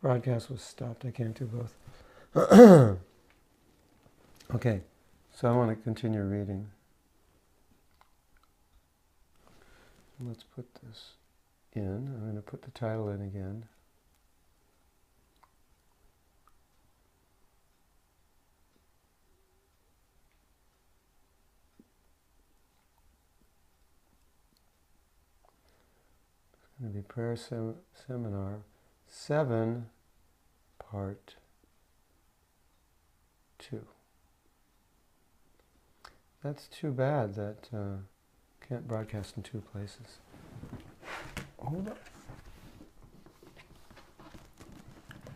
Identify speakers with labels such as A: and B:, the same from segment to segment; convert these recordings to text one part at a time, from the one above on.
A: Broadcast was stopped. I can't do both. Okay, so I want to continue reading. Let's put this in. I'm going to put the title in again. It's going to be Prayer Seminar 7, Part 2. That's too bad that can't broadcast in two places. Hold up.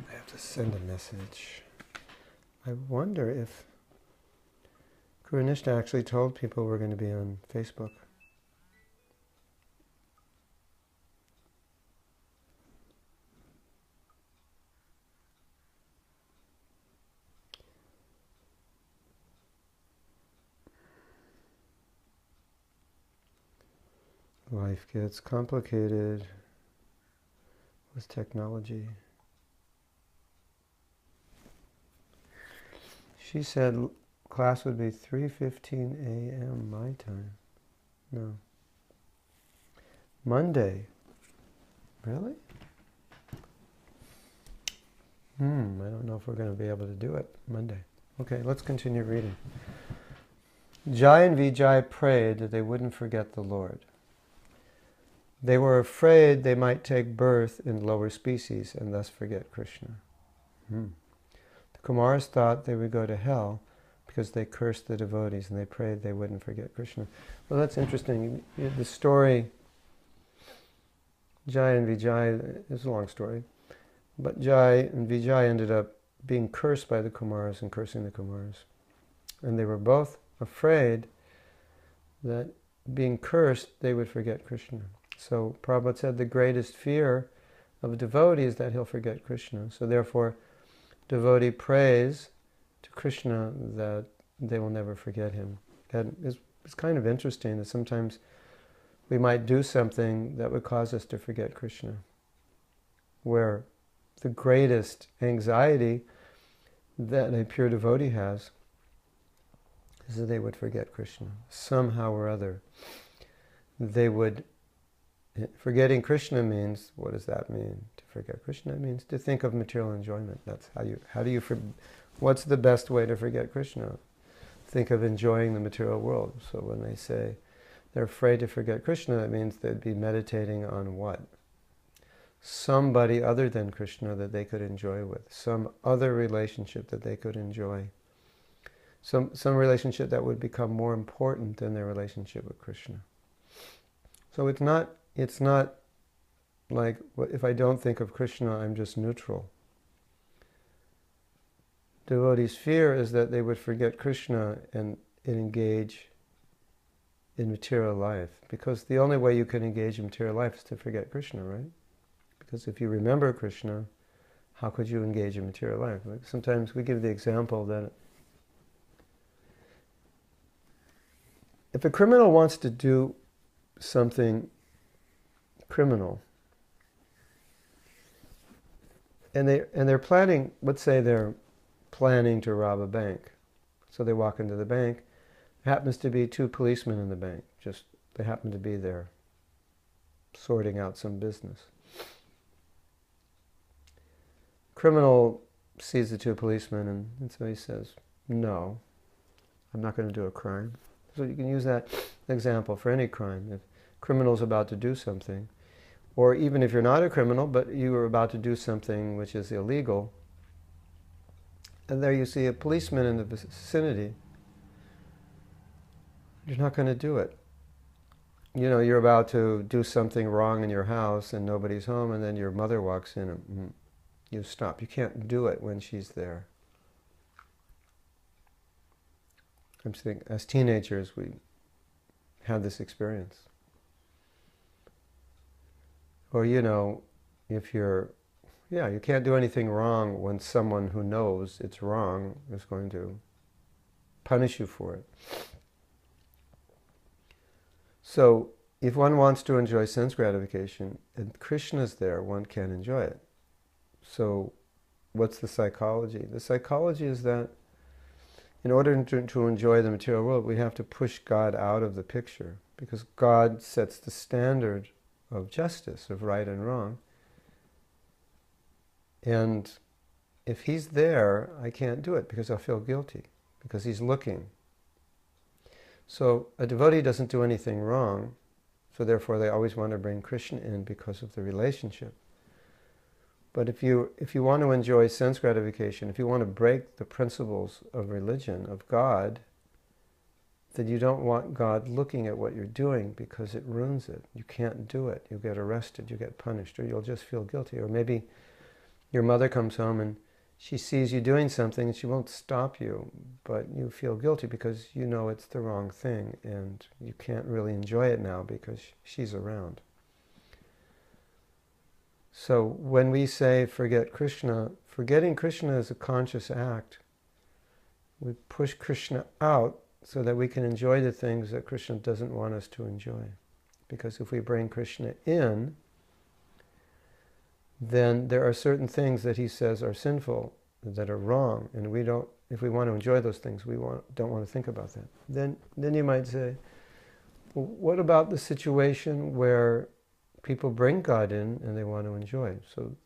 A: I have to send a message. I wonder if Guru Nishta actually told people we're going to be on Facebook. Life gets complicated with technology. She said class would be 3:15 a.m. my time. No. Monday. Really? I don't know if we're going to be able to do it Monday. Okay, let's continue reading. Jai and Vijay prayed that they wouldn't forget the Lord. They were afraid they might take birth in lower species and thus forget Krishna. The Kumars thought they would go to hell because they cursed the devotees and they prayed they wouldn't forget Krishna. Well, that's interesting. The story, Jai and Vijay, is a long story, but Jai and Vijay ended up being cursed by the Kumars and cursing the Kumars. And they were both afraid that being cursed, they would forget Krishna. So Prabhupada said the greatest fear of a devotee is that he'll forget Krishna. So therefore, devotee prays to Krishna that they will never forget him. And it's kind of interesting that sometimes we might do something that would cause us to forget Krishna, where the greatest anxiety that a pure devotee has is that they would forget Krishna. Somehow or other, they would. Forgetting Krishna means, what does that mean? To forget Krishna means to think of material enjoyment. That's what's the best way to forget Krishna? Think of enjoying the material world. So when they say they're afraid to forget Krishna, that means they'd be meditating on what? Somebody other than Krishna that they could enjoy with. Some other relationship that they could enjoy. Some relationship that would become more important than their relationship with Krishna. So it's not like, if I don't think of Krishna, I'm just neutral. Devotees' fear is that they would forget Krishna and engage in material life. Because the only way you can engage in material life is to forget Krishna, right? Because if you remember Krishna, how could you engage in material life? Like sometimes we give the example that if a criminal wants to do something criminal, and they're planning, let's say they're planning to rob a bank. So they walk into the bank. There happens to be 2 policemen in the bank. Just they happen to be there sorting out some business. Criminal sees the 2 policemen and so he says, no, I'm not going to do a crime. So you can use that example for any crime. If a criminal's about to do something, or even if you're not a criminal, but you are about to do something which is illegal, and there you see a policeman in the vicinity, you're not going to do it. You know, you're about to do something wrong in your house and nobody's home, and then your mother walks in and you stop. You can't do it when she's there. I'm saying, as teenagers, we had this experience. Or, you know, if you can't do anything wrong when someone who knows it's wrong is going to punish you for it. So, if one wants to enjoy sense gratification, and Krishna's there, one can enjoy it. So what's the psychology? The psychology is that in order to enjoy the material world, we have to push God out of the picture, because God sets the standard of justice, of right and wrong. And if He's there, I can't do it because I'll feel guilty, because He's looking. So a devotee doesn't do anything wrong, so therefore they always want to bring Krishna in because of the relationship. But if you want to enjoy sense gratification, if you want to break the principles of religion, of God, then you don't want God looking at what you're doing, because it ruins it. You can't do it. You'll get arrested, you get punished, or you'll just feel guilty. Or maybe your mother comes home and she sees you doing something and she won't stop you, but you feel guilty because you know it's the wrong thing and you can't really enjoy it now because she's around. So when we say forget Krishna, forgetting Krishna is a conscious act. We push Krishna out so that we can enjoy the things that Krishna doesn't want us to enjoy. Because if we bring Krishna in, then there are certain things that he says are sinful, that are wrong, and if we want to enjoy those things, don't want to think about that. Then you might say, well, what about the situation where people bring God in and they want to enjoy?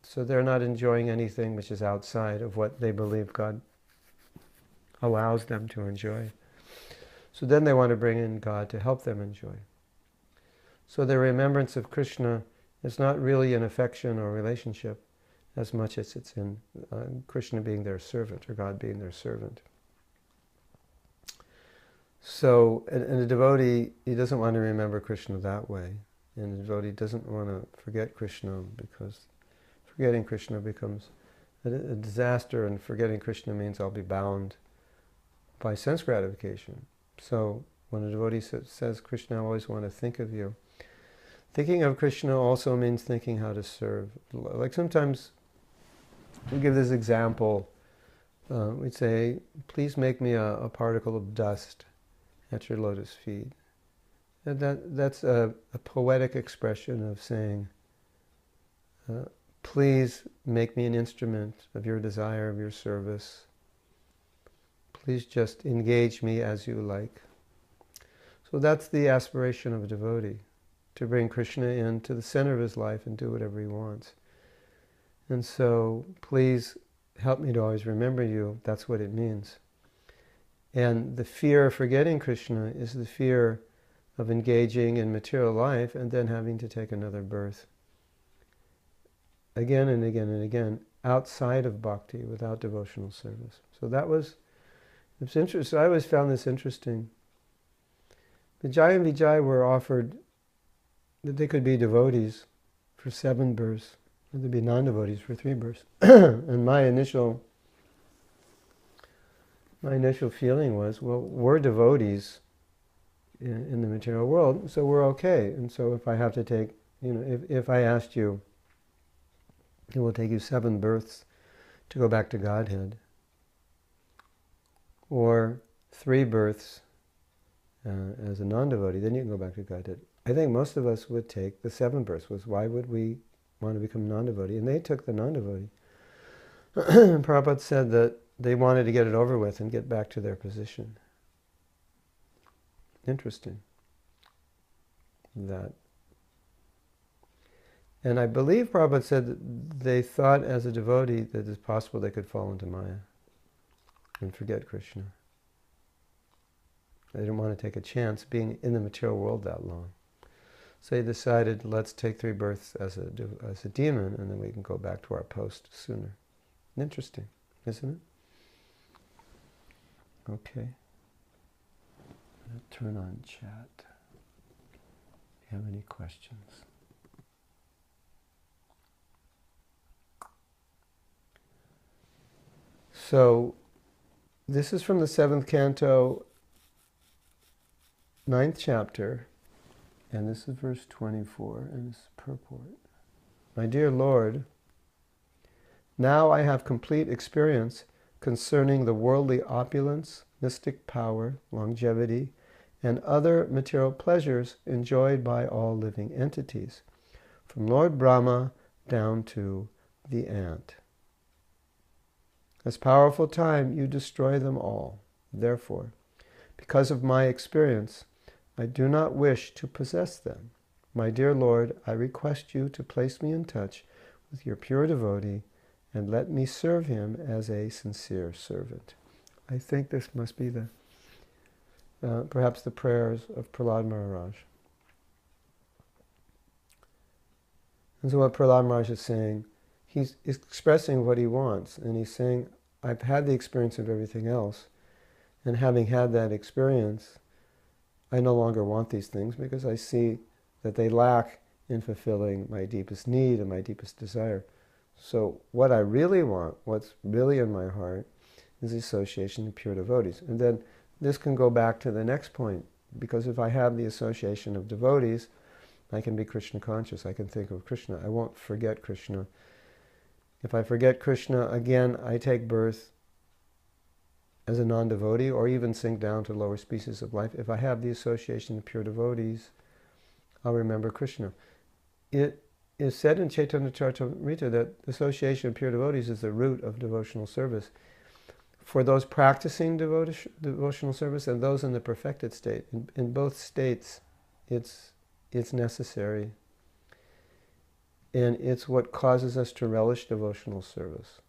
A: So they're not enjoying anything which is outside of what they believe God allows them to enjoy. So then they want to bring in God to help them enjoy. So the remembrance of Krishna is not really an affection or relationship as much as it's in Krishna being their servant, or God being their servant. So, and a devotee, he doesn't want to remember Krishna that way. And a devotee doesn't want to forget Krishna, because forgetting Krishna becomes a disaster, and forgetting Krishna means I'll be bound by sense gratification. So when a devotee says, Krishna, I always want to think of you, thinking of Krishna also means thinking how to serve. Like sometimes we give this example, we'd say, please make me a particle of dust at your lotus feet. And that's a poetic expression of saying, please make me an instrument of your desire, of your service. Please just engage me as you like. So that's the aspiration of a devotee, to bring Krishna into the center of his life and do whatever he wants. And so, please help me to always remember you. That's what it means. And the fear of forgetting Krishna is the fear of engaging in material life and then having to take another birth. Again and again and again, outside of bhakti, without devotional service. So it's interesting. I always found this interesting. Vijay and Vijay were offered that they could be devotees for 7 births, and they'd be non-devotees for 3 births. And my initial feeling was, well, we're devotees in the material world, so we're okay. And so if I have to take, if I asked you, it will take you 7 births to go back to Godhead, or 3 births as a non-devotee, then you can go back to Godhead. I think most of us would take the 7 births. Why would we want to become non-devotee? And they took the non-devotee. Prabhupada said that they wanted to get it over with and get back to their position. Interesting. And I believe Prabhupada said that they thought as a devotee that it's possible they could fall into Maya and forget Krishna. They didn't want to take a chance being in the material world that long. So they decided, let's take 3 births as a demon, and then we can go back to our post sooner. Interesting, isn't it? Okay. I'm going to turn on chat. If you have any questions. So, this is from the 7th canto, 9th chapter, and this is verse 24, and this is purport. My dear Lord, now I have complete experience concerning the worldly opulence, mystic power, longevity, and other material pleasures enjoyed by all living entities, from Lord Brahma down to the ant. As powerful time, you destroy them all. Therefore, because of my experience, I do not wish to possess them. My dear Lord, I request you to place me in touch with your pure devotee and let me serve him as a sincere servant. I think this must be the perhaps the prayers of Prahlad Maharaj. And so what Prahlad Maharaj is saying, he's expressing what he wants, and he's saying, I've had the experience of everything else, and having had that experience, I no longer want these things because I see that they lack in fulfilling my deepest need and my deepest desire. So what I really want, what's really in my heart, is the association of pure devotees. And then this can go back to the next point, because if I have the association of devotees, I can be Krishna conscious. I can think of Krishna. I won't forget Krishna. If I forget Krishna, again, I take birth as a non-devotee, or even sink down to lower species of life. If I have the association of pure devotees, I'll remember Krishna. It is said in Chaitanya Charitamrita that the association of pure devotees is the root of devotional service. For those practicing devotional service and those in the perfected state, in both states, it's necessary. And it's what causes us to relish devotional service.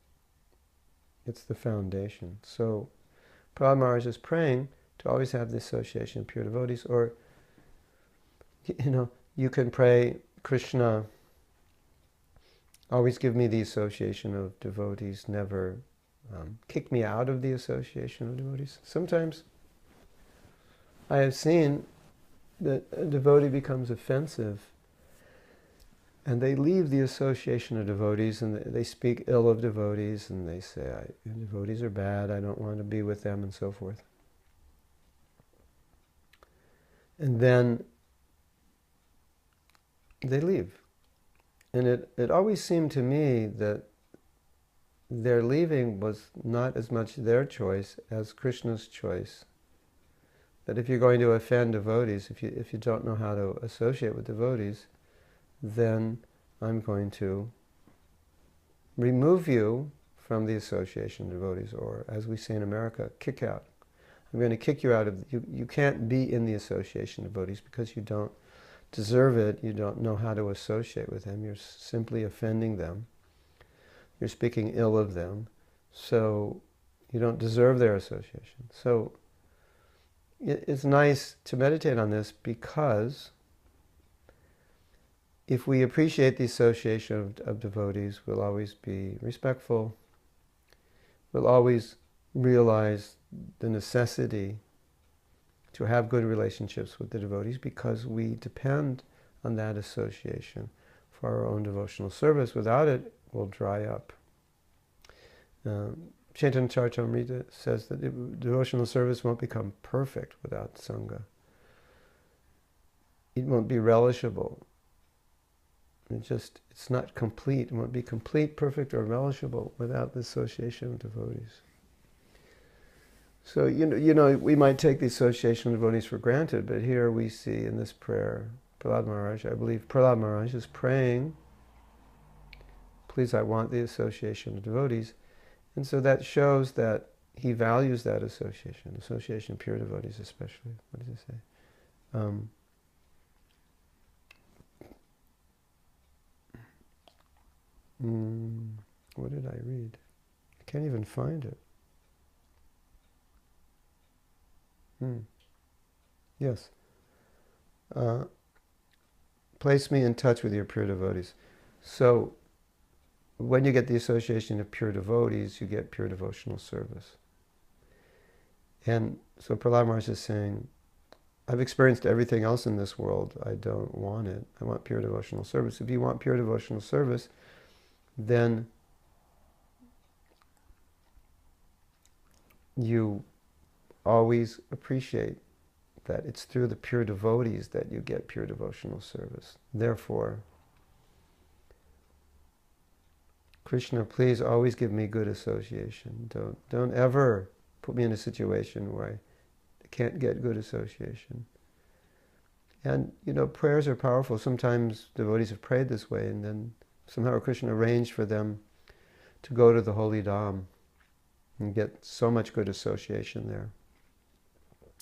A: It's the foundation. So Prahlad Maharaj is praying to always have the association of pure devotees, or, you can pray, Krishna, always give me the association of devotees, never kick me out of the association of devotees. Sometimes I have seen that a devotee becomes offensive and they leave the association of devotees and they speak ill of devotees and they say, devotees are bad, I don't want to be with them, and so forth. And then they leave. And it always seemed to me that their leaving was not as much their choice as Krishna's choice. That if you're going to offend devotees, if you don't know how to associate with devotees, then I'm going to remove you from the association of devotees, or as we say in America, kick out. I'm going to kick you out of, you can't be in the association of devotees because you don't deserve it, you don't know how to associate with them, you're simply offending them, you're speaking ill of them, so you don't deserve their association. So it's nice to meditate on this, because if we appreciate the association of devotees, we'll always be respectful, we'll always realize the necessity to have good relationships with the devotees, because we depend on that association for our own devotional service. Without it, we'll dry up. Chaitanya Charitamrita says that devotional service won't become perfect without Sangha. It won't be relishable. It's not complete. It won't be complete, perfect, or relishable without the association of devotees. So, we might take the association of devotees for granted, but here we see in this prayer, Prahlad Maharaj, I believe Prahlad Maharaj is praying, please, I want the association of devotees. And so that shows that he values that association of pure devotees especially. What does it say? What did I read? I can't even find it. Yes. Place me in touch with your pure devotees. So, when you get the association of pure devotees, you get pure devotional service. And so Prahlad Maharaj is saying, I've experienced everything else in this world. I don't want it. I want pure devotional service. If you want pure devotional service, then you always appreciate that it's through the pure devotees that you get pure devotional service. Therefore, Krishna, please always give me good association. Don't ever put me in a situation where I can't get good association. And, prayers are powerful. Sometimes devotees have prayed this way, and then somehow Krishna arranged for them to go to the holy Dham. and get so much good association there,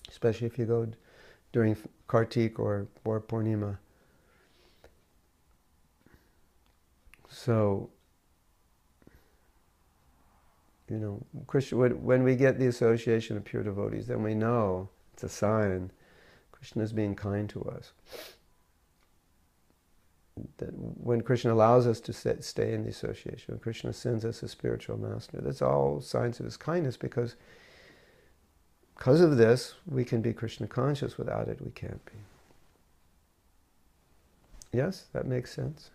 A: especially if you go during Kartik or Purnima. So, Krishna, when we get the association of pure devotees, then we know it's a sign Krishna is being kind to us. That when Krishna allows us to stay in the association, when Krishna sends us a spiritual master, that's all signs of his kindness, because of this, we can be Krishna conscious. Without it, we can't be. Yes, that makes sense.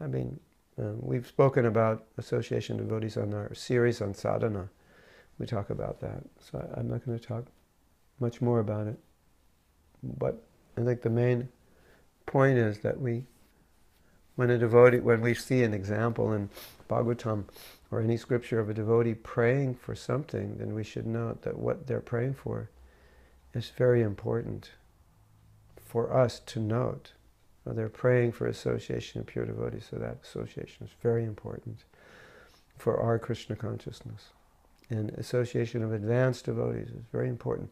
A: I mean, we've spoken about association of devotees on our series on sadhana. We talk about that. So I'm not going to talk much more about it. But I think the main point is that when we see an example in Bhagavatam or any scripture of a devotee praying for something, then we should note that what they're praying for is very important for us to note. They're praying for association of pure devotees, so that association is very important for our Krishna consciousness. And association of advanced devotees is very important,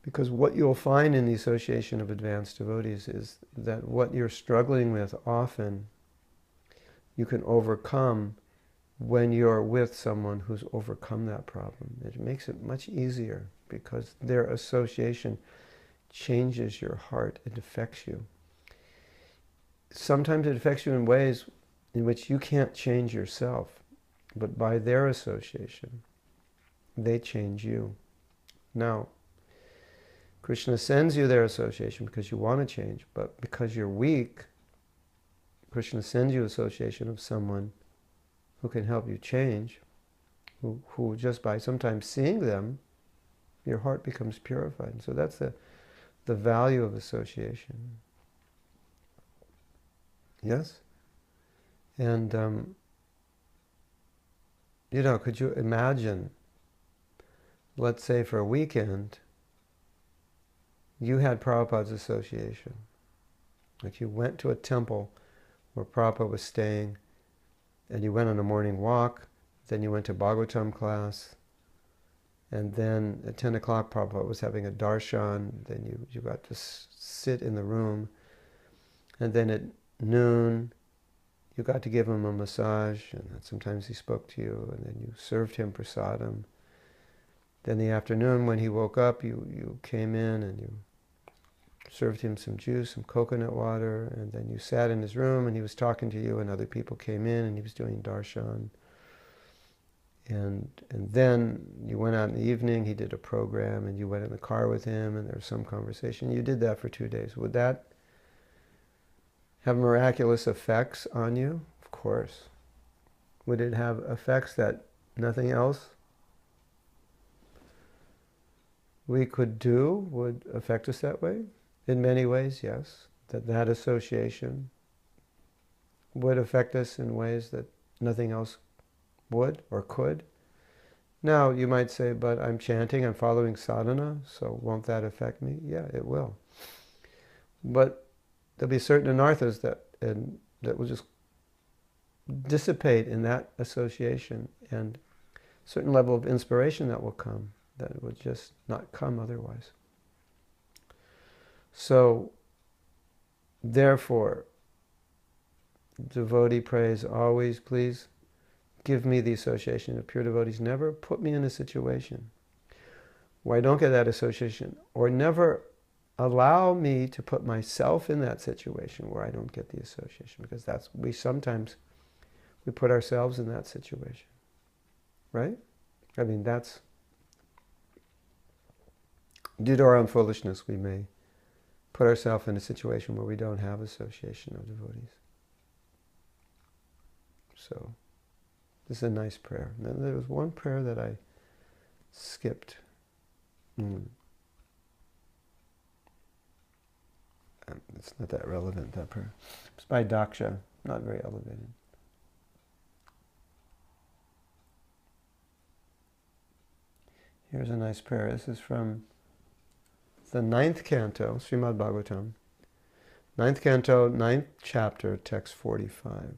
A: because what you'll find in the association of advanced devotees is that what you're struggling with often you can overcome when you're with someone who's overcome that problem. It makes it much easier, because their association changes your heart. It affects you. Sometimes it affects you in ways in which you can't change yourself, but by their association, they change you. Now, Krishna sends you their association because you want to change, but because you're weak, Krishna sends you association of someone who can help you change, who just by sometimes seeing them, your heart becomes purified. So that's the value of association. Yes? And, could you imagine, let's say for a weekend, you had Prabhupada's association. Like you went to a temple where Prabhupada was staying, and you went on a morning walk, then you went to Bhagavatam class, and then at 10 o'clock Prabhupada was having a darshan, then you got to sit in the room, and then at noon you got to give him a massage, and sometimes he spoke to you, and then you served him prasadam. Then the afternoon when he woke up, you came in and you served him some juice, some coconut water, and then you sat in his room and he was talking to you, and other people came in and he was doing darshan. And then you went out in the evening, he did a program, and you went in the car with him and there was some conversation. You did that for 2 days. Would that have miraculous effects on you? Of course. Would it have effects that nothing else we could do would affect us that way? In many ways, yes. That association would affect us in ways that nothing else would or could. Now, you might say, but I'm chanting, I'm following sadhana, so won't that affect me? Yeah, it will. But there'll be certain anarthas that will just dissipate in that association, and a certain level of inspiration that will come that would just not come otherwise. So, therefore, devotee prays always, please give me the association of pure devotees. Never put me in a situation where I don't get that association, or never allow me to put myself in that situation where I don't get the association, because sometimes we put ourselves in that situation, right? I mean, that's due to our own foolishness. We may put ourselves in a situation where we don't have association of devotees. So, this is a nice prayer. Now, there was one prayer that I skipped. It's not that relevant, that prayer. It's by Daksha, not very elevated. Here's a nice prayer. This is from the 9th canto, Srimad Bhagavatam. 9th canto, 9th chapter, text 45.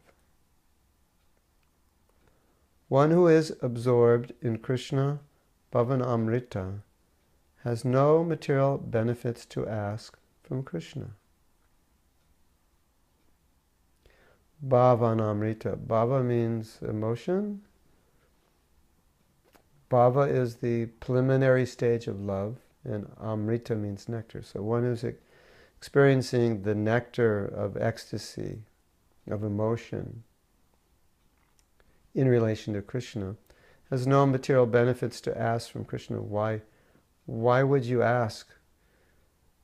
A: One who is absorbed in Krishna Bhavanamrita has no material benefits to ask from Krishna. Bhavanamrita. Bhava means emotion. Bhava is the preliminary stage of love, and Amrita means nectar. So one who's experiencing the nectar of ecstasy, of emotion, in relation to Krishna, has no material benefits to ask from Krishna. Why would you ask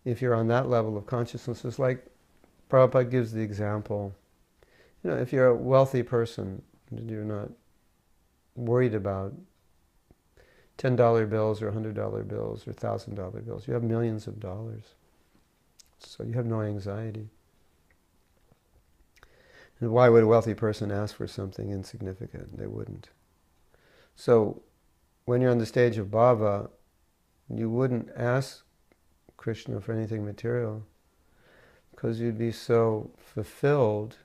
A: if you're on that level of consciousness? It's like Prabhupada gives the example. If you're a wealthy person, you're not worried about $10 bills or $100 bills or $1,000 bills. You have millions of dollars. So you have no anxiety. And why would a wealthy person ask for something insignificant? They wouldn't. So when you're on the stage of bhava, you wouldn't ask Krishna for anything material because you'd be so fulfilled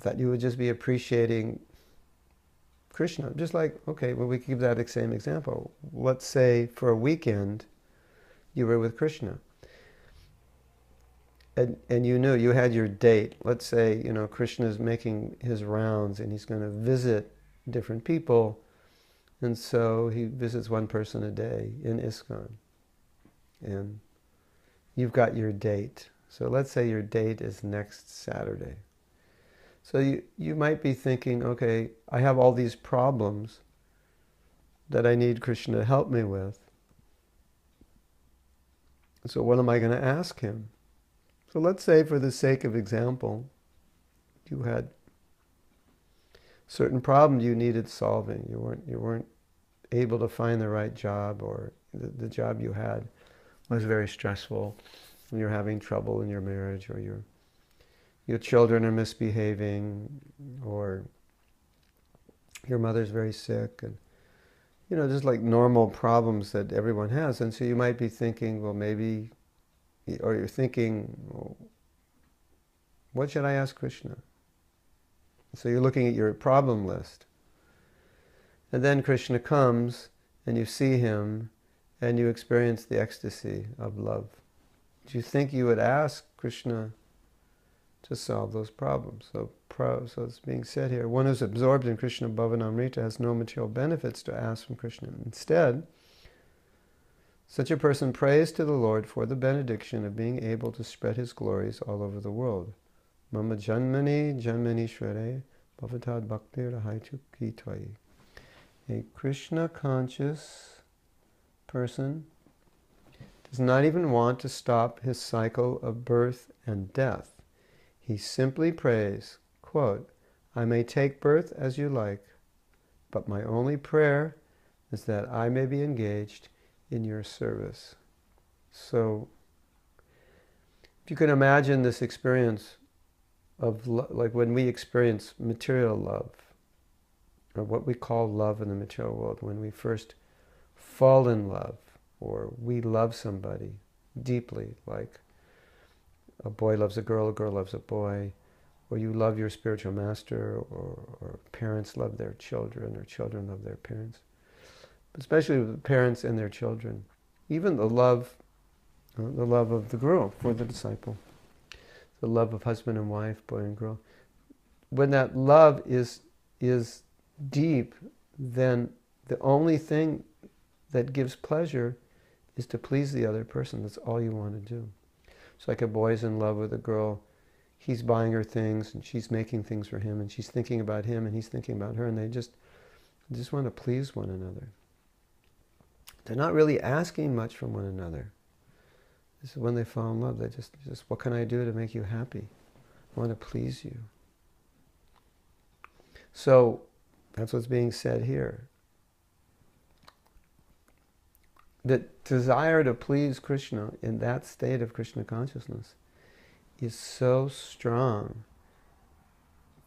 A: that you would just be appreciating Krishna. Just like, okay, well, we give that same example. Let's say for a weekend you were with Krishna. And you knew you had your date. Let's say, Krishna's making his rounds and he's going to visit different people. And so he visits one person a day in ISKCON. And you've got your date. So let's say your date is next Saturday. So you might be thinking, okay, I have all these problems that I need Krishna to help me with. So what am I going to ask him? So let's say, for the sake of example, you had certain problem you needed solving. You weren't able to find the right job, or the job you had was very stressful, and you're having trouble in your marriage, or your children are misbehaving, or your mother's very sick, and just like normal problems that everyone has. And so you might be thinking, well, maybe, or you're thinking, well, what should I ask Krishna? So you're looking at your problem list. And then Krishna comes, and you see him, and you experience the ecstasy of love. Do you think you would ask Krishna to solve those problems? So it's being said here, one who's absorbed in Krishna Bhavanamrita has no material benefits to ask from Krishna. Instead, such a person prays to the Lord for the benediction of being able to spread his glories all over the world. Mama janmani janmanishvare bhavatad bhaktir rahaichuki tvai. A Krishna conscious person does not even want to stop his cycle of birth and death. He simply prays, quote, I may take birth as you like, but my only prayer is that I may be engaged in your service. So, if you can imagine this experience of like when we experience material love, or what we call love in the material world, when we first fall in love, or we love somebody deeply, like a boy loves a girl loves a boy, or you love your spiritual master, or parents love their children, or children love their parents. Especially with parents and their children. Even the love of the guru for the disciple. The love of husband and wife, boy and girl. When that love is deep, then the only thing that gives pleasure is to please the other person. That's all you want to do. It's like a boy's in love with a girl. He's buying her things, and she's making things for him, and she's thinking about him, and he's thinking about her, and they just want to please one another. They're not really asking much from one another. This is when they fall in love. They just, what can I do to make you happy? I want to please you. So, that's what's being said here. The desire to please Krishna in that state of Krishna consciousness is so strong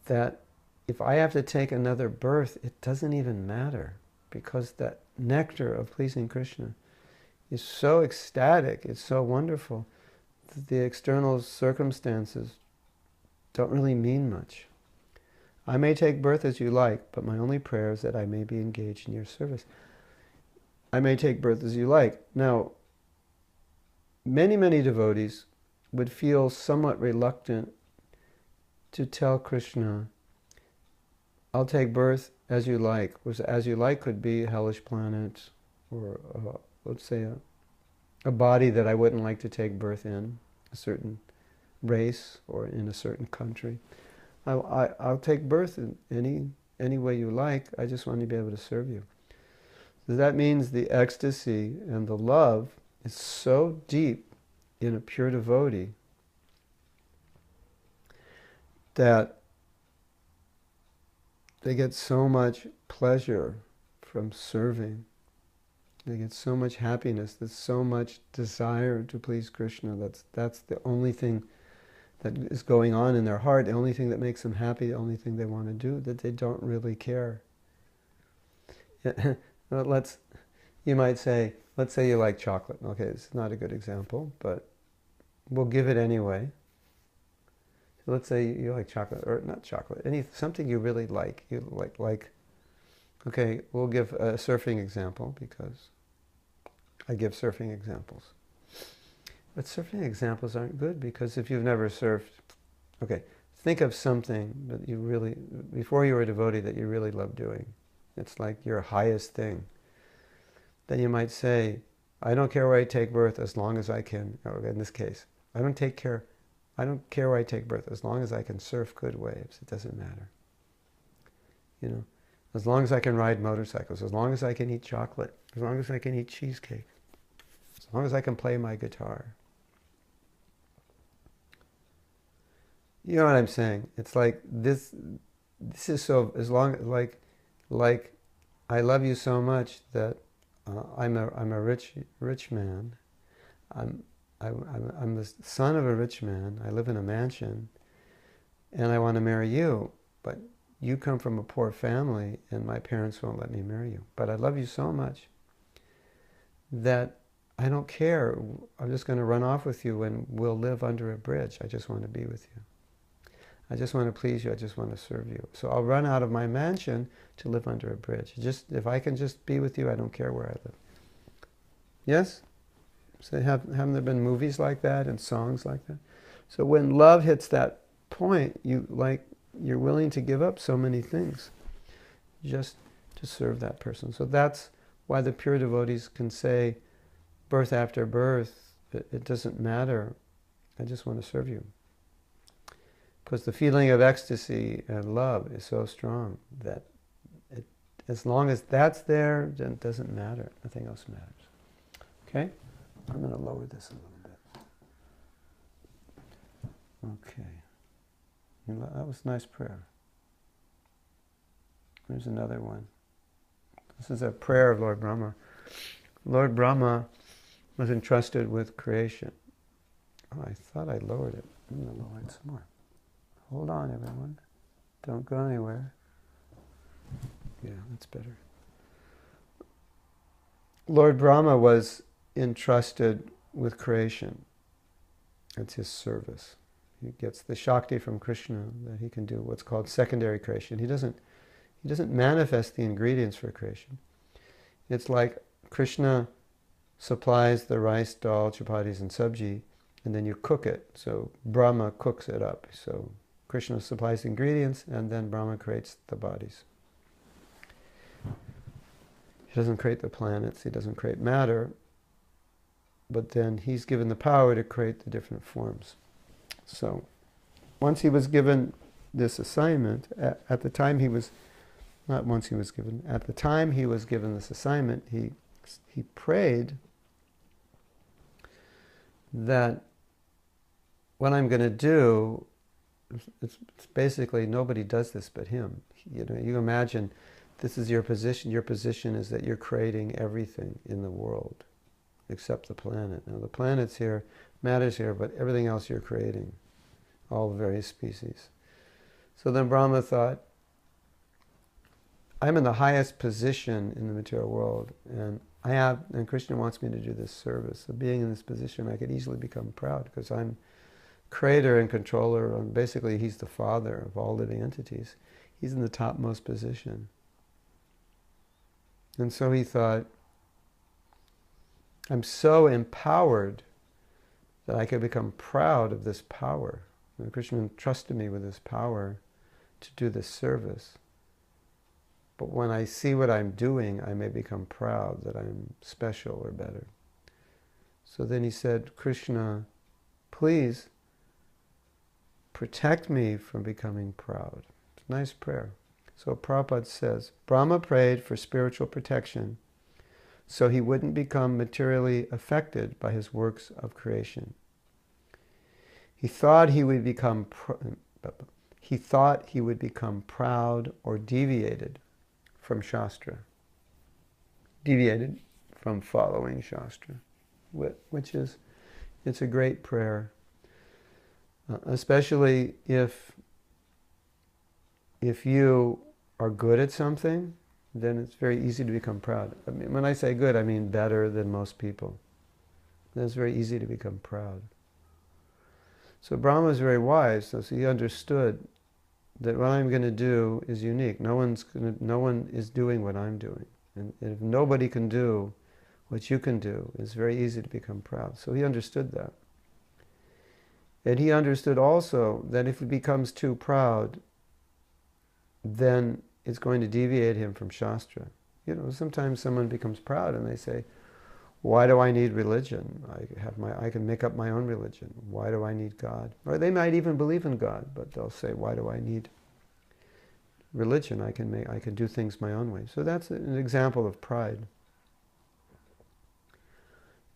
A: that if I have to take another birth, it doesn't even matter, because that nectar of pleasing Krishna is so ecstatic, it's so wonderful, that the external circumstances don't really mean much. I may take birth as you like, but my only prayer is that I may be engaged in your service. I may take birth as you like. Now, many, many devotees would feel somewhat reluctant to tell Krishna, I'll take birth as you like. As you like could be a hellish planet, or let's say a body that I wouldn't like to take birth in, a certain race or in a certain country. I'll take birth in any way you like. I just want to be able to serve you. So that means the ecstasy and the love is so deep in a pure devotee that they get so much pleasure from serving. They get so much happiness. There's so much desire to please Krishna. That's the only thing that is going on in their heart, the only thing that makes them happy, the only thing they want to do, that they don't really care. You might say, let's say you like chocolate. Okay, it's not a good example, but we'll give it anyway. So let's say you like chocolate, or not chocolate, something you really like. You like. Okay, we'll give a surfing example because I give surfing examples. But surfing examples aren't good because if you've never surfed, okay, think of something that you really, before you were a devotee, that you really love doing. It's like your highest thing. Then you might say, I don't care where I take birth as long as I can, or in this case, I don't care where I take birth as long as I can surf good waves. It doesn't matter. You know, as long as I can ride motorcycles, as long as I can eat chocolate, as long as I can eat cheesecake, as long as I can play my guitar. You know what I'm saying? It's like this is so, as long, like I love you so much that I'm a rich man. I'm the son of a rich man. I live in a mansion, and I want to marry you. But you come from a poor family, and my parents won't let me marry you. But I love you so much that I don't care. I'm just going to run off with you, and we'll live under a bridge. I just want to be with you. I just want to please you. I just want to serve you. So I'll run out of my mansion to live under a bridge. Just if I can just be with you, I don't care where I live. Yes? So haven't there been movies like that and songs like that? So when love hits that point, you're willing to give up so many things just to serve that person. So that's why the pure devotees can say, birth after birth, it doesn't matter. I just want to serve you. Because the feeling of ecstasy and love is so strong that as long as that's there, then it doesn't matter. Nothing else matters. Okay? I'm going to lower this a little bit. Okay. That was a nice prayer. There's another one. This is a prayer of Lord Brahma. Lord Brahma was entrusted with creation. Oh, I thought I lowered it. I'm going to lower it some more. Hold on, everyone. Don't go anywhere. Yeah, that's better. Lord Brahma was entrusted with creation. It's his service. He gets the Shakti from Krishna that he can do what's called secondary creation. He doesn't manifest the ingredients for creation. It's like Krishna supplies the rice, dal, chapatis, and sabji, and then you cook it. So Brahma cooks it up. So Krishna supplies the ingredients, and then Brahma creates the bodies. He doesn't create the planets, he doesn't create matter, but then he's given the power to create the different forms. So once he was given this assignment, at the time he was given this assignment, he prayed that what I'm going to do, it's basically nobody does this but him. You know, you imagine this is your position. Your position is that you're creating everything in the world except the planet. Now the planet's here, matter's here, but everything else you're creating, all the various species. So then Brahma thought, I'm in the highest position in the material world, and Krishna wants me to do this service. So being in this position, I could easily become proud because I'm creator and controller, and basically he's the father of all living entities. He's in the topmost position. And so he thought, I'm so empowered that I could become proud of this power. And Krishna entrusted me with this power to do this service. But when I see what I'm doing, I may become proud that I'm special or better. So then he said, Krishna, please protect me from becoming proud. It's a nice prayer. So Prabhupada says, Brahma prayed for spiritual protection so he wouldn't become materially affected by his works of creation. He thought he would become proud or deviated from Shastra. Deviated from following Shastra, which is, it's a great prayer. Especially if you are good at something, then it's very easy to become proud. I mean, when I say good, I mean better than most people. Then it's very easy to become proud. So Brahma is very wise, so he understood that what I'm going to do is unique. No one is doing what I'm doing. And if nobody can do what you can do, it's very easy to become proud. So he understood that. And he understood also that if he becomes too proud, then it's going to deviate him from Shastra. You know, sometimes someone becomes proud and they say, why do I need religion? I can make up my own religion. Why do I need God? Or they might even believe in God, but they'll say, why do I need religion? I can do things my own way. So that's an example of pride.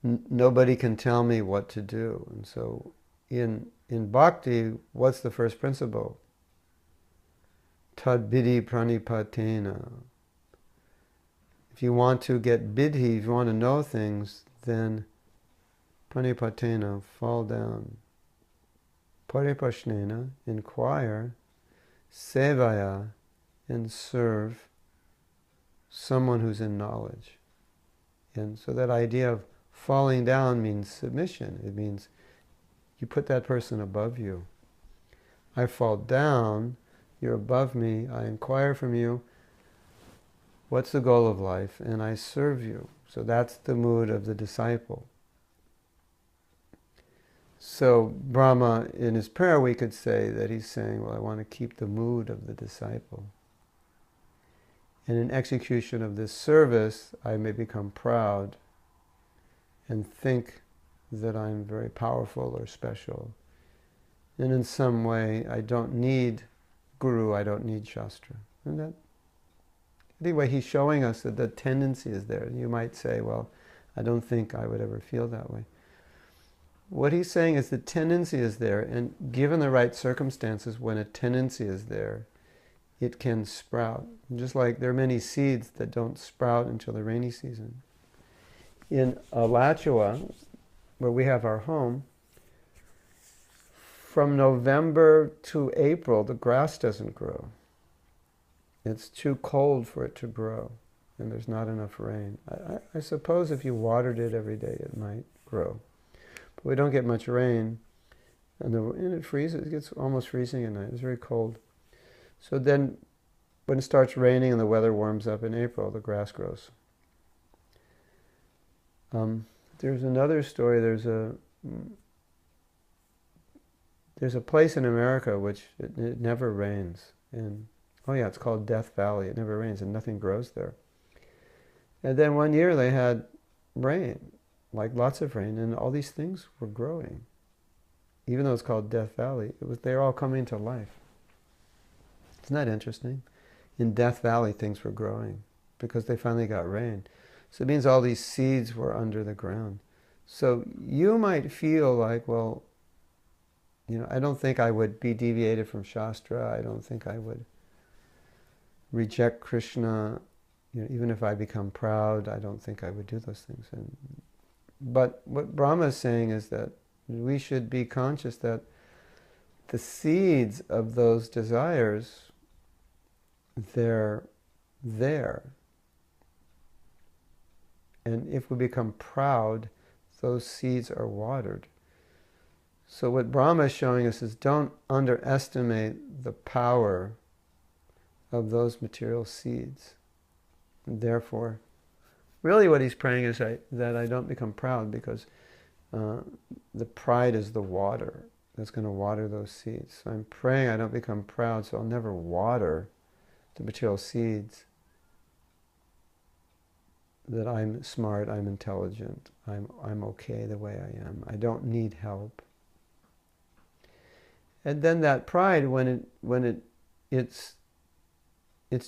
A: Nobody can tell me what to do. And so in bhakti, what's the first principle? Tad bidhi pranipatena. If you want to get bidhi, if you want to know things, then pranipatena, fall down. Paripashnena, inquire. Sevaya, and serve someone who's in knowledge. And so that idea of falling down means submission. It means you put that person above you. I fall down, you're above me, I inquire from you, what's the goal of life? And I serve you. So that's the mood of the disciple. So Brahma, in his prayer, we could say that he's saying, well, I want to keep the mood of the disciple. And in execution of this service, I may become proud and think that I'm very powerful or special. And in some way, I don't need Guru, I don't need Shastra. And that, anyway, he's showing us that the tendency is there. You might say, well, I don't think I would ever feel that way. What he's saying is the tendency is there, and given the right circumstances, when a tendency is there, it can sprout. Just like there are many seeds that don't sprout until the rainy season. In Alachua, where we have our home, from November to April, the grass doesn't grow. It's too cold for it to grow, and there's not enough rain. I suppose if you watered it every day, it might grow. But we don't get much rain, and it freezes. It gets almost freezing at night. It's very cold. So then, when it starts raining and the weather warms up in April, the grass grows. There's another story. There's a place in America which it never rains. And oh yeah, it's called Death Valley. It never rains and nothing grows there. And then one year they had rain, like lots of rain, and all these things were growing. Even though it's called Death Valley, they're all coming to life. Isn't that interesting? In Death Valley, things were growing because they finally got rain. So it means all these seeds were under the ground. So you might feel like, well, you know, I don't think I would be deviated from Shastra. I don't think I would reject Krishna. You know, even if I become proud, I don't think I would do those things. But what Brahma is saying is that we should be conscious that the seeds of those desires, they're there. And if we become proud, those seeds are watered. So what Brahma is showing us is don't underestimate the power of those material seeds. And therefore, really what he's praying is that I don't become proud, because the pride is the water that's going to water those seeds. So I'm praying I don't become proud, so I'll never water the material seeds. That I'm smart, I'm intelligent, I'm okay the way I am. I don't need help. And then that pride, when it's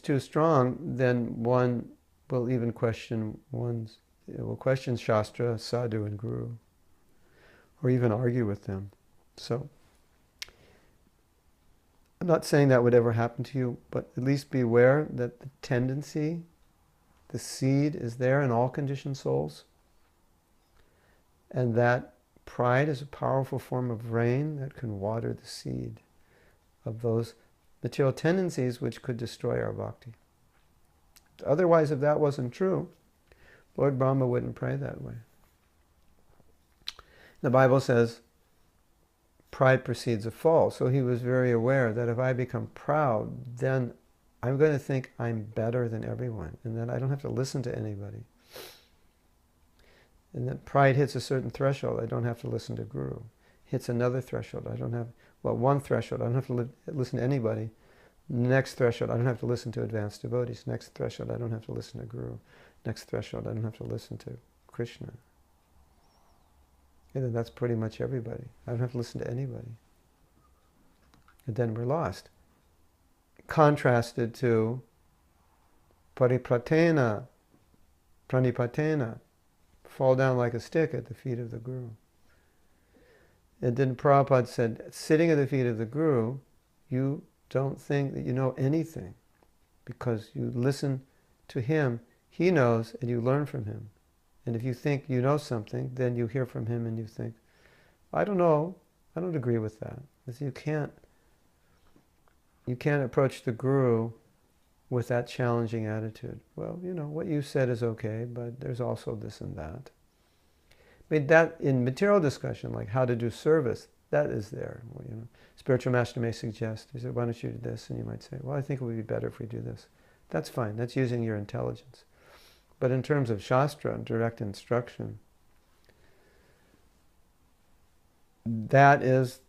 A: too strong, then one will even question Shastra, Sadhu, and Guru, or even argue with them. So I'm not saying that would ever happen to you, but at least be aware that the tendency, the seed, is there in all conditioned souls, and that pride is a powerful form of rain that can water the seed of those material tendencies which could destroy our bhakti. Otherwise, if that wasn't true, Lord Brahma wouldn't pray that way. The Bible says, pride precedes a fall. So he was very aware that if I become proud, then I'm going to think I'm better than everyone, and then I don't have to listen to anybody. And then pride hits a certain threshold, I don't have to listen to Guru. Hits another threshold, one threshold, I don't have to listen to anybody. Next threshold, I don't have to listen to advanced devotees. Next threshold, I don't have to listen to Guru. Next threshold, I don't have to listen to Krishna. And then that's pretty much everybody. I don't have to listen to anybody. And then we're lost. Contrasted to paripratena, pranipatena, fall down like a stick at the feet of the Guru. And then Prabhupada said, sitting at the feet of the Guru, you don't think that you know anything, because you listen to him, he knows, and you learn from him. And if you think you know something, then you hear from him and you think, I don't know, I don't agree with that. Because you can't approach the Guru with that challenging attitude. Well, what you said is okay, but there's also this and that. I mean, that in material discussion, like how to do service, that is there. Well, spiritual master may suggest, he said, why don't you do this? And you might say, well, I think it would be better if we do this. That's fine, that's using your intelligence. But in terms of Shastra, direct instruction, that is,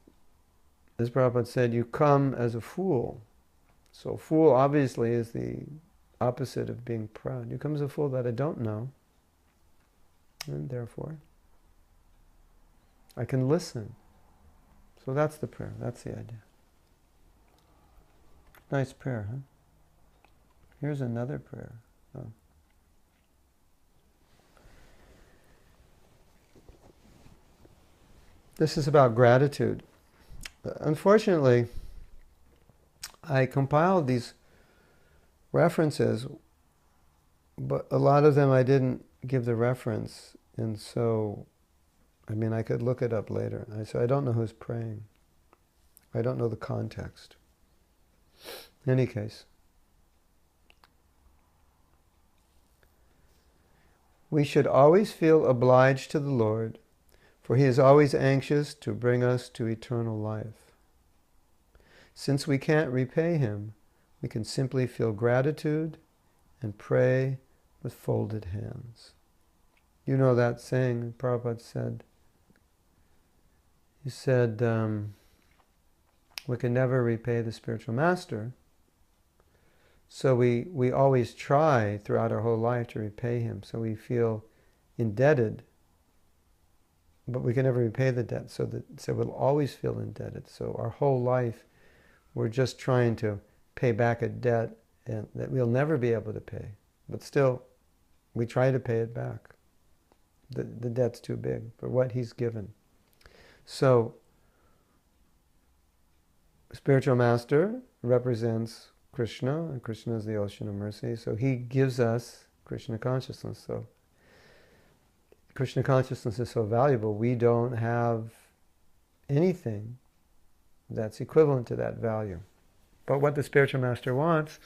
A: as Prabhupada said, you come as a fool. So fool obviously is the opposite of being proud. You come as a fool that I don't know, and therefore I can listen. So that's the prayer, that's the idea. Nice prayer, huh? Here's another prayer. Oh. This is about gratitude. Unfortunately, I compiled these references, but a lot of them I didn't give the reference, and so, I could look it up later. So I don't know who's praying. I don't know the context. In any case, we should always feel obliged to the Lord, for he is always anxious to bring us to eternal life. Since we can't repay him, we can simply feel gratitude and pray with folded hands. You know that saying Prabhupada said. He said, we can never repay the spiritual master, so we always try throughout our whole life to repay him, so we feel indebted, but we can never repay the debt, so we'll always feel indebted. So our whole life we're just trying to pay back a debt and that we'll never be able to pay, but still we try to pay it back. The debt's too big for what he's given. So spiritual master represents Krishna, and Krishna is the ocean of mercy, so he gives us Krishna consciousness. So Krishna consciousness is so valuable, we don't have anything that's equivalent to that value. But what the spiritual master wants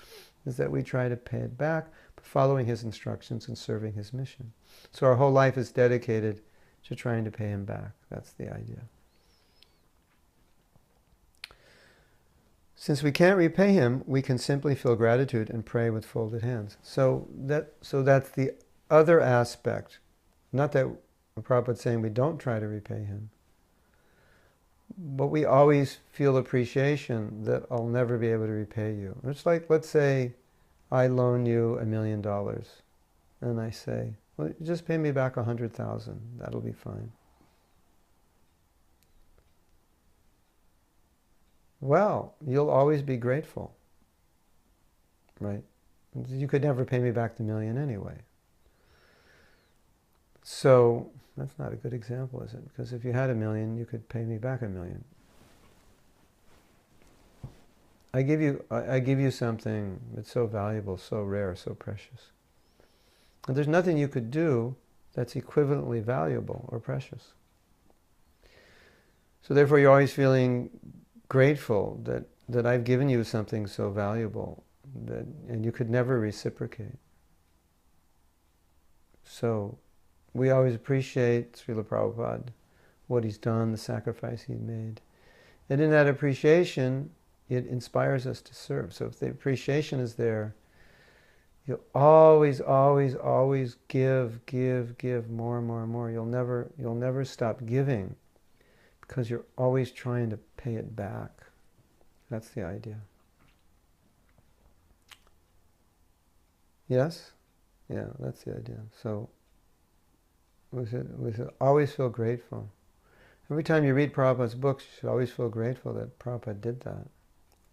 A: is that we try to pay it back, following his instructions and serving his mission. So our whole life is dedicated to trying to pay him back. That's the idea. Since we can't repay him, we can simply feel gratitude and pray with folded hands. So that's the other aspect. Not that Prabhupada's saying we don't try to repay him, but we always feel appreciation that I'll never be able to repay you. It's like, let's say I loan you $1 million, and I say, well, just pay me back 100,000. That'll be fine. Well, you'll always be grateful, right? You could never pay me back the million anyway. So that's not a good example, is it? Because if you had $1 million, you could pay me back $1 million. I give you something that's so valuable, so rare, so precious. And there's nothing you could do that's equivalently valuable or precious. So therefore you're always feeling grateful that I've given you something so valuable and you could never reciprocate. So we always appreciate Srila Prabhupada, what he's done, the sacrifice he made. And in that appreciation, it inspires us to serve. So if the appreciation is there, you'll always, always, always give more and more and more. You'll never stop giving because you're always trying to pay it back. That's the idea. Yes? Yeah, that's the idea. So we should always feel grateful. Every time you read Prabhupada's books, you should always feel grateful that Prabhupada did that.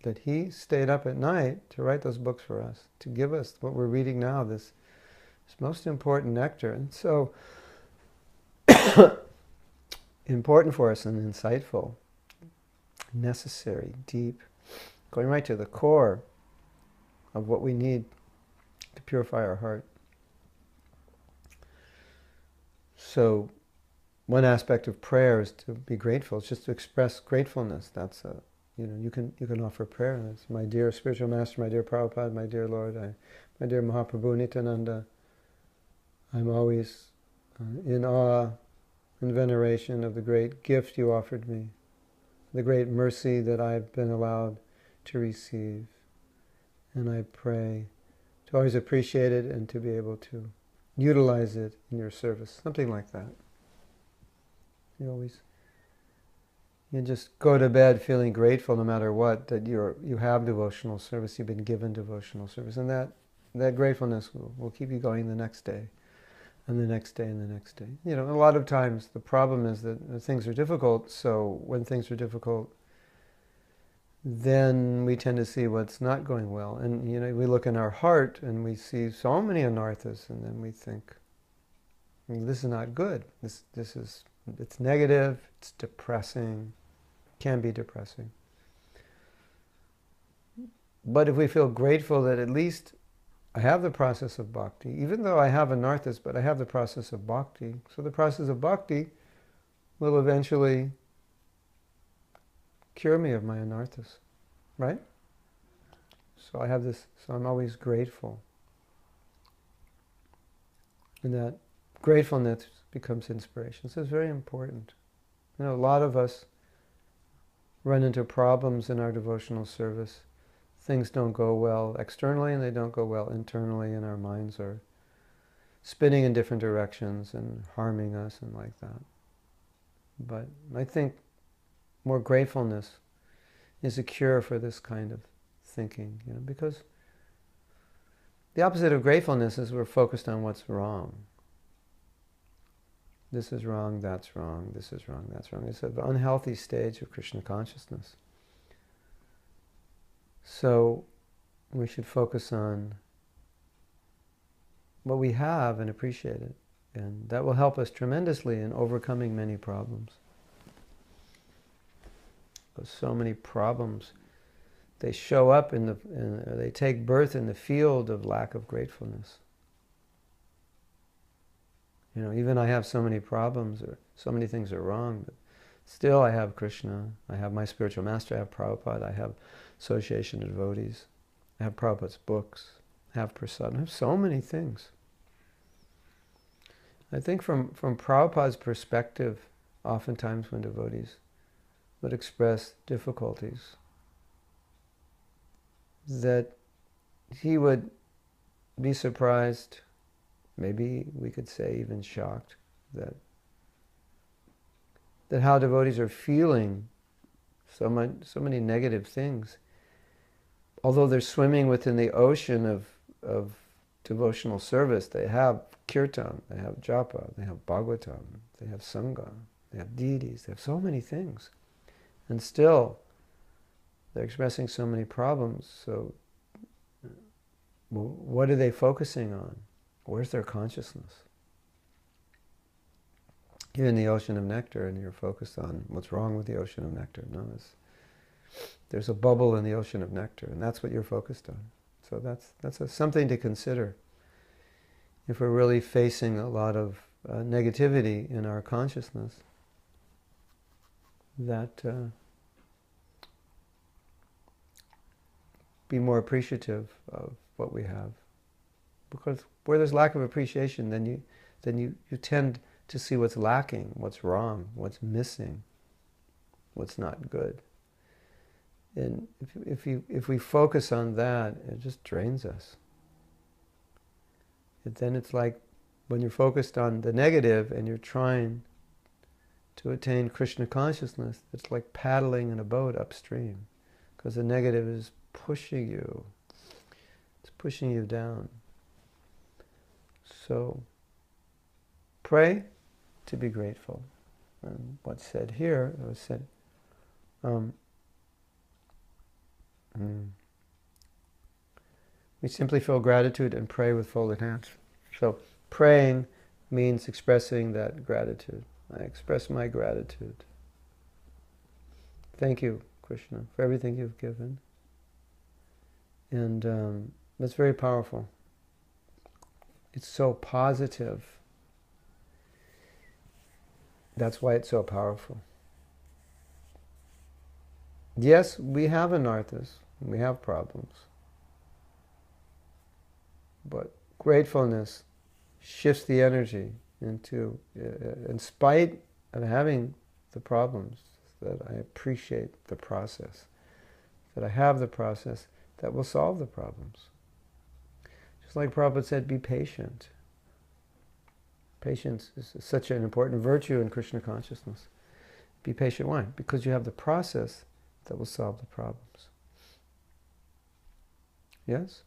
A: That he stayed up at night to write those books for us, to give us what we're reading now, this most important nectar. And so important for us and insightful, necessary, deep, going right to the core of what we need to purify our heart. So one aspect of prayer is to be grateful. It's just to express gratefulness. That's you can offer prayer. That's my dear spiritual master, my dear Prabhupada, my dear Lord, my dear Mahaprabhu Nityananda. I'm always in awe and veneration of the great gift you offered me, the great mercy that I've been allowed to receive. And I pray to always appreciate it and to be able to utilize it in your service. Something like that. You just go to bed feeling grateful no matter what, that you have devotional service, you've been given devotional service. And that gratefulness will keep you going the next day, and the next day, and the next day. A lot of times the problem is that things are difficult, so when things are difficult, then we tend to see what's not going well. And we look in our heart and we see so many anarthas, and then we think, this is not good. It's negative, it's depressing, can be depressing. But if we feel grateful that at least I have the process of bhakti, even though I have anarthas, but I have the process of bhakti, so the process of bhakti will eventually cure me of my anarthas, right? So I have this, so I'm always grateful. And that gratefulness becomes inspiration. So it's very important. A lot of us run into problems in our devotional service. Things don't go well externally and they don't go well internally, and our minds are spinning in different directions and harming us and like that. But I think more gratefulness is a cure for this kind of thinking, because the opposite of gratefulness is we're focused on what's wrong. This is wrong, that's wrong, this is wrong, that's wrong. It's an unhealthy stage of Krishna consciousness. So we should focus on what we have and appreciate it. And that will help us tremendously in overcoming many problems. Because so many problems, they show up they take birth in the field of lack of gratefulness. Even I have so many problems, or so many things are wrong, but still I have Krishna, I have my spiritual master, I have Prabhupada, I have association of devotees, I have Prabhupada's books, I have prasad, I have so many things. I think from Prabhupada's perspective, oftentimes when devotees would express difficulties, that he would be surprised, maybe we could say even shocked, that how devotees are feeling so many negative things, although they're swimming within the ocean of devotional service. They have kirtan, they have japa, they have bhagavatam, they have sangha, they have deities, they have so many things. And still, they're expressing so many problems. So, what are they focusing on? Where's their consciousness? You're in the ocean of nectar and you're focused on what's wrong with the ocean of nectar. No, there's a bubble in the ocean of nectar, and that's what you're focused on. So that's something to consider. If we're really facing a lot of negativity in our consciousness, that be more appreciative of what we have. Because where there's lack of appreciation, then you tend to see what's lacking, what's wrong, what's missing, what's not good. And if we focus on that, it just drains us. Then it's like when you're focused on the negative and you're trying to attain Krishna consciousness, it's like paddling in a boat upstream, because the negative is pushing you. It's pushing you down. So pray to be grateful. And what's said here, it was said, we simply feel gratitude and pray with folded hands. So praying means expressing that gratitude. I express my gratitude. Thank you, Krishna, for everything you've given. And that's very powerful. It's so positive. That's why it's so powerful. Yes, we have anarthas, we have problems. But gratefulness shifts the energy into, in spite of having the problems, that I appreciate the process, that I have the process that will solve the problems. Just like Prabhupada said, be patient. Patience is such an important virtue in Krishna consciousness. Be patient. Why? Because you have the process that will solve the problems. Yes?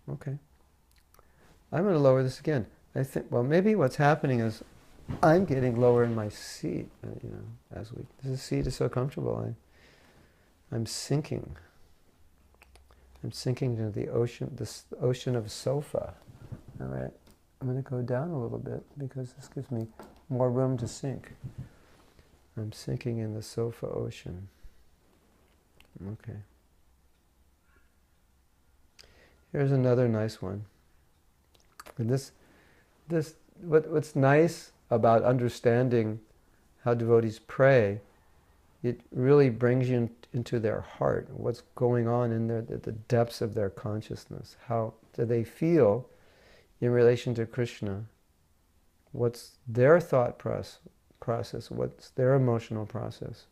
A: Okay. I'm going to lower this again. I think, well, maybe what's happening is I'm getting lower in my seat. This seat is so comfortable. I'm sinking. I'm sinking into the ocean, this ocean of sofa. All right. I'm going to go down a little bit because this gives me more room to sink. I'm sinking in the sofa ocean. Okay. Here's another nice one. And what's nice about understanding how devotees pray, it really brings you into their heart, what's going on in the depths of their consciousness. How do they feel in relation to Krishna? What's their thought process? What's their emotional process?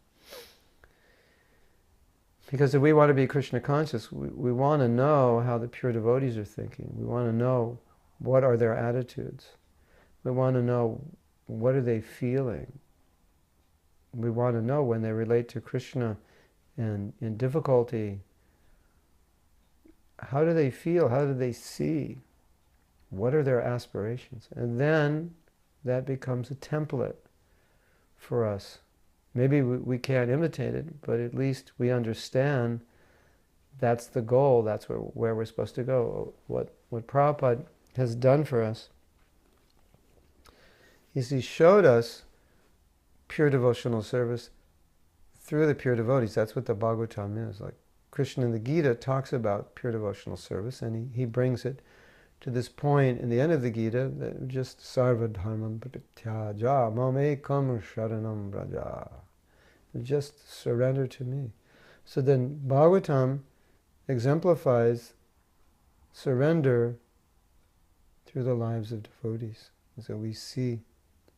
A: Because if we want to be Krishna conscious, we want to know how the pure devotees are thinking. We want to know what are their attitudes. We want to know what are they feeling. We want to know when they relate to Krishna in difficulty, how do they feel? How do they see? What are their aspirations? And then that becomes a template for us. Maybe we can't imitate it, but at least we understand that's the goal, that's where we're supposed to go. What Prabhupada has done for us is he showed us pure devotional service through the pure devotees. That's what the Bhagavatam is. Like Krishna in the Gita talks about pure devotional service, and he brings it to this point in the end of the Gita that just sarva dharmam pratityaja mamekam sharanam braja. Just surrender to me. So then Bhagavatam exemplifies surrender through the lives of devotees. So we see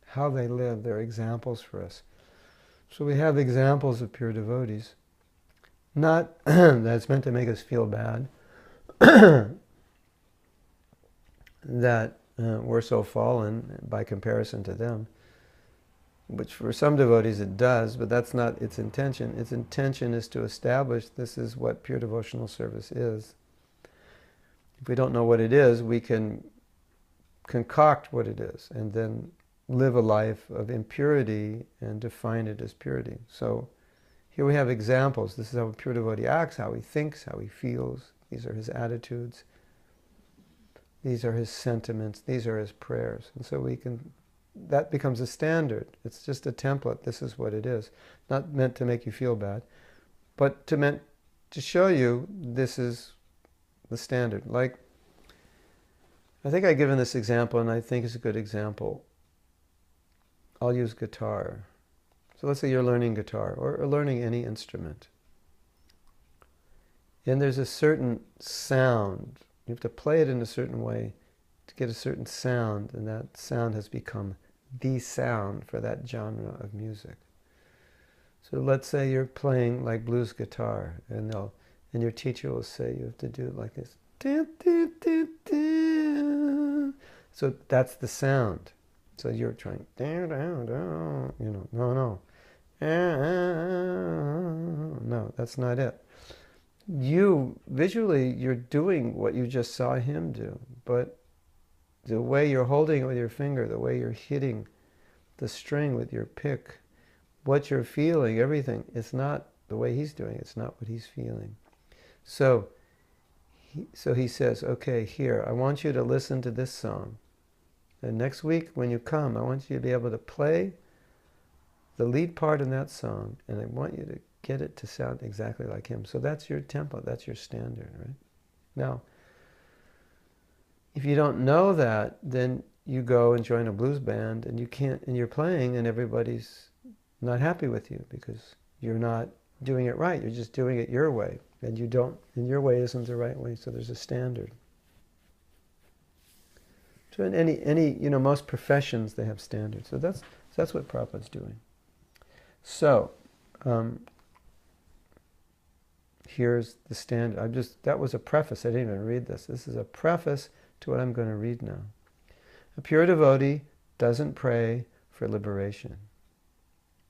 A: how they live. They're examples for us. So we have examples of pure devotees. Not that it's meant to make us feel bad, that we're so fallen by comparison to them, which for some devotees it does, but that's not its intention. Its intention is to establish this is what pure devotional service is. If we don't know what it is, we can concoct what it is and then live a life of impurity and define it as purity. So here we have examples. This is how a pure devotee acts, how he thinks, how he feels. These are his attitudes. These are his sentiments. These are his prayers. And so that becomes a standard. It's just a template. This is what it is. Not meant to make you feel bad, but meant to show you this is the standard. Like, I think I've given this example, and I think it's a good example. I'll use guitar. So let's say you're learning guitar or learning any instrument. And there's a certain sound. You have to play it in a certain way to get a certain sound, and that sound has become the sound for that genre of music. So let's say you're playing like blues guitar, and your teacher will say you have to do it like this. So that's the sound. So you're trying, no, that's not it. Visually, you're doing what you just saw him do, but the way you're holding it with your finger, the way you're hitting the string with your pick, what you're feeling, everything, it's not the way he's doing it. It's not what he's feeling. So he says, okay, here, I want you to listen to this song. And next week, when you come, I want you to be able to play the lead part in that song, and I want you to get it to sound exactly like him. So that's your template, that's your standard, right? Now, if you don't know that, then you go and join a blues band, and you're playing, and everybody's not happy with you because you're not doing it right. You're just doing it your way, and and your way isn't the right way. So there's a standard. So in any most professions, they have standards. So that's what Prabhupada's doing. So here's the standard. That was a preface. I didn't even read this. This is a preface to what I'm going to read now. A pure devotee doesn't pray for liberation.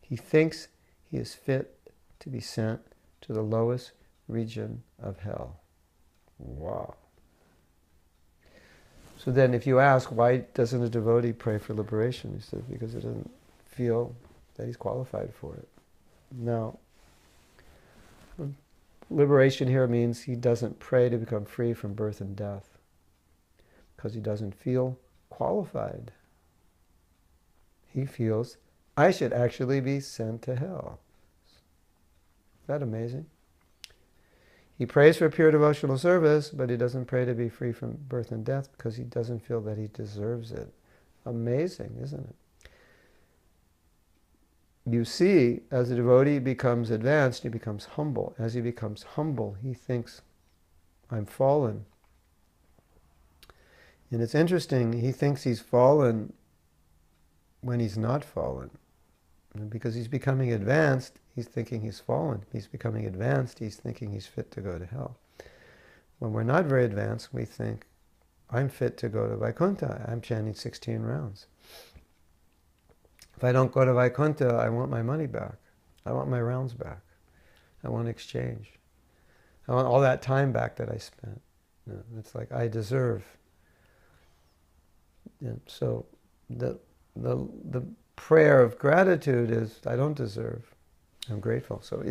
A: He thinks he is fit to be sent to the lowest region of hell. Wow. So then if you ask, why doesn't a devotee pray for liberation? He says, because he doesn't feel that he's qualified for it. Now, liberation here means he doesn't pray to become free from birth and death because he doesn't feel qualified. He feels, I should actually be sent to hell. Isn't that amazing? He prays for pure devotional service, but he doesn't pray to be free from birth and death because he doesn't feel that he deserves it. Amazing, isn't it? You see, as a devotee becomes advanced, he becomes humble. As he becomes humble, he thinks, I'm fallen. And it's interesting, he thinks he's fallen when he's not fallen. And because he's becoming advanced, he's thinking he's fallen. He's becoming advanced, he's thinking he's fit to go to hell. When we're not very advanced, we think, I'm fit to go to Vaikuntha. I'm chanting 16 rounds. If I don't go to Vaikuntha, I want my money back. I want my rounds back. I want exchange. I want all that time back that I spent. It's like I deserve. And so the prayer of gratitude is, I don't deserve. I'm grateful. So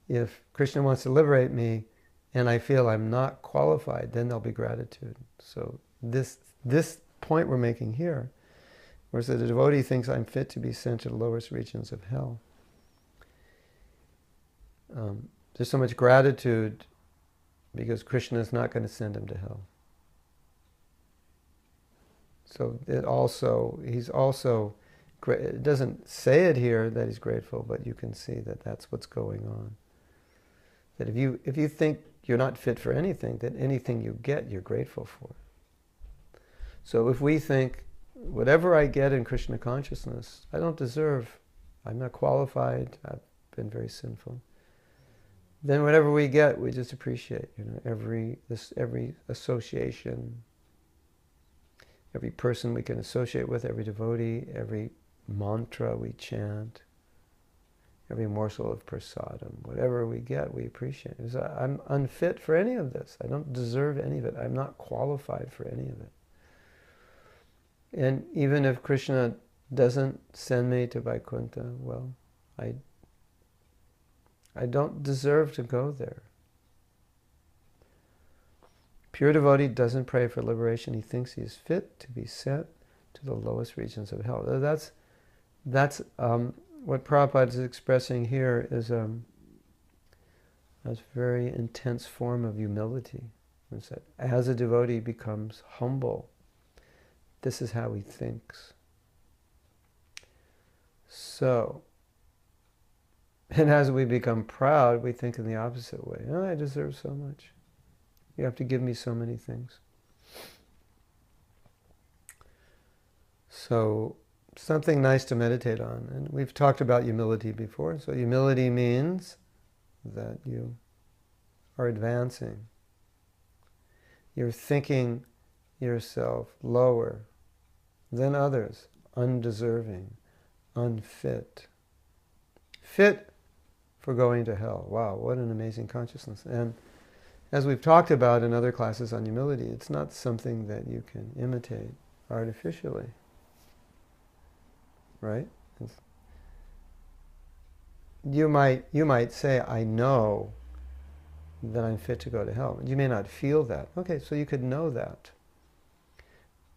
A: if Krishna wants to liberate me and I feel I'm not qualified, then there'll be gratitude. So this point we're making here, whereas the devotee thinks I'm fit to be sent to the lowest regions of hell. There's so much gratitude because Krishna is not going to send him to hell. So he's also, it doesn't say it here that he's grateful, but you can see that that's what's going on. That if you think you're not fit for anything, then anything you get, you're grateful for. So if we think, whatever I get in Krishna consciousness, I don't deserve, I'm not qualified, I've been very sinful. then whatever we get, we just appreciate. Every association, every person we can associate with, every devotee, every mantra we chant, every morsel of prasadam, whatever we get, we appreciate. I'm unfit for any of this. I don't deserve any of it. I'm not qualified for any of it. And even if Krishna doesn't send me to Vaikuntha, well, I don't deserve to go there. Pure devotee doesn't pray for liberation. He thinks he is fit to be sent to the lowest regions of hell. That's what Prabhupada is expressing here is a very intense form of humility. It's that as a devotee becomes humble, this is how he thinks. So, and as we become proud, we think in the opposite way. Oh, I deserve so much. You have to give me so many things. So, something nice to meditate on. And we've talked about humility before. So humility means that you are advancing. You're thinking yourself lower than others, undeserving, unfit. Fit for going to hell. Wow, what an amazing consciousness. And as we've talked about in other classes on humility, it's not something that you can imitate artificially. Right? You might say, I know that I'm fit to go to hell. You may not feel that. Okay, so you could know that.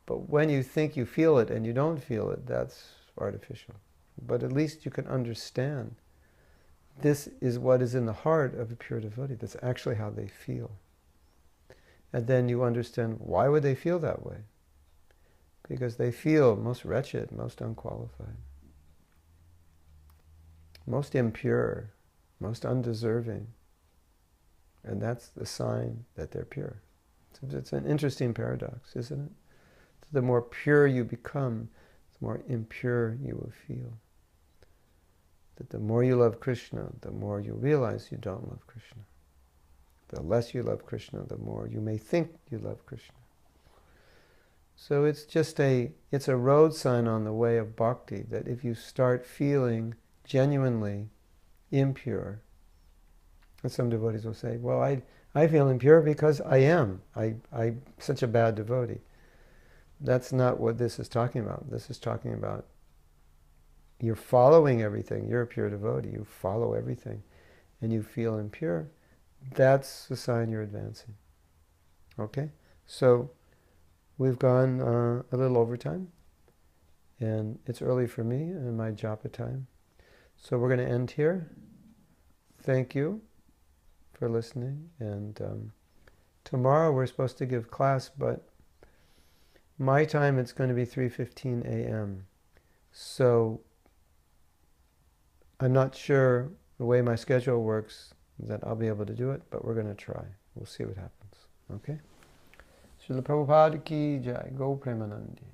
A: But when you think you feel it and you don't feel it, that's artificial. But at least you can understand this is what is in the heart of a pure devotee. That's actually how they feel. And then you understand, why would they feel that way? Because they feel most wretched, most unqualified, most impure, most undeserving. And that's the sign that they're pure. It's an interesting paradox, isn't it? The more pure you become, the more impure you will feel. That the more you love Krishna, the more you realize you don't love Krishna. The less you love Krishna, the more you may think you love Krishna. So it's just it's a road sign on the way of bhakti, that if you start feeling genuinely impure, and some devotees will say, well, I feel impure because I am. I'm such a bad devotee. That's not what this is talking about. This is talking about you're following everything. You're a pure devotee. You follow everything. And you feel impure. That's the sign you're advancing. Okay? So we've gone a little over time. And it's early for me and my japa time. So we're going to end here. Thank you for listening. And tomorrow we're supposed to give class, but my time it's going to be 3:15 a.m. So I'm not sure the way my schedule works that I'll be able to do it, but we're going to try. We'll see what happens. Okay? Srila Prabhupada ki jai. Go Premanandi.